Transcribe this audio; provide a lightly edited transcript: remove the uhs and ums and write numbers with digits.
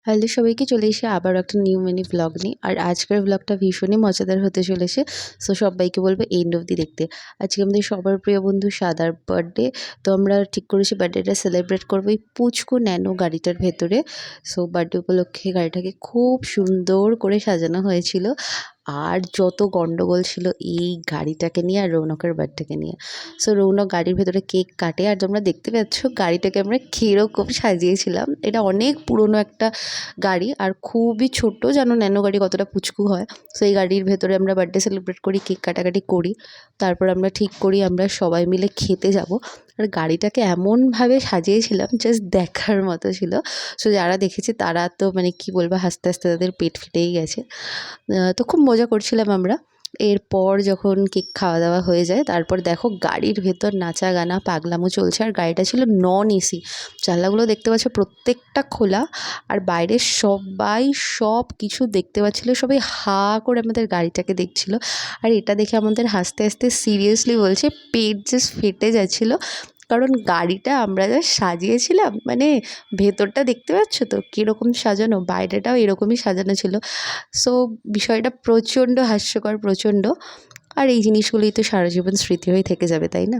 Hello সবাইকে, চলে এসে আবারও একটা নিউ মিনি ভ্লগ নিয়ে। আর আজকের ভ্লগটা ভীষণই মজাদার হতে চলেছে। সো সবাইকে বলবো এন্ড অবধি দেখতে। আজকে আমাদের সবার প্রিয় বন্ধু সাদার বার্থডে। তো আমরা ঠিক করেছি বার্থডেটা সেলিব্রেট করবো এই পুচকু ন্যানো গাড়িটার ভেতরে। সো বার্থডে উপলক্ষে গাড়িটাকে খুব সুন্দর করে সাজানো হয়েছিল। আর যত গন্ডগোল ছিল এই গাড়িটাকে নিয়ে আর রৌনকের বার্থডেকে নিয়ে। সো রৌনক গাড়ির ভেতরে কেক কাটে, আর তোমরা দেখতে পাচ্ছ গাড়িটাকে আমরা কীরকম সাজিয়েছিলাম। এটা অনেক পুরনো একটা গাড়ি আর খুবই ছোট, যেন ন্যানো গাড়ি কতটা পুচকু হয়। সো এই গাড়ির ভেতরে আমরা বার্থডে সেলিব্রেট করি, কেক কাটাকাটি করি। তারপর আমরা ঠিক করি আমরা সবাই মিলে খেতে যাব। আর গাড়িটাকে এমনভাবে সাজিয়েছিলাম জাস্ট দেখার মতো ছিল। সো যারা দেখেছে তারা তো মানে কি বলবো, হাসতে হাসতে তাদের পেট ফেটেই গেছে। তো খুব মজা করছিলাম আমরা। এরপর যখন কেক খাওয়া দাওয়া হয়ে যায়, তারপর দেখো গাড়ির ভেতর নাচা গানা পাগলামো চলছে। আর গাড়িটা ছিল নন এসি, জানলাগুলো দেখতে পাচ্ছ প্রত্যেকটা খোলা। আর বাইরে সবাই সব কিছু দেখতে পাচ্ছিলো, সবাই হা করে আমাদের গাড়িটাকে দেখছিল। আর এটা দেখে আমাদের হাসতে হাসতে সিরিয়াসলি বলছে পেট জাস্ট ফেটে যাচ্ছিলো। কারণ গাড়িটা আমরা যা সাজিয়েছিলাম, মানে ভেতরটা দেখতে পাচ্ছ তো কীরকম সাজানো, বাইরেটাও এরকমই সাজানো ছিল। সো বিষয়টা প্রচণ্ড হাস্যকর, প্রচণ্ড। আর এই জিনিসগুলোই তো সারা জীবন স্মৃতি হয়ে থেকে যাবে, তাই না?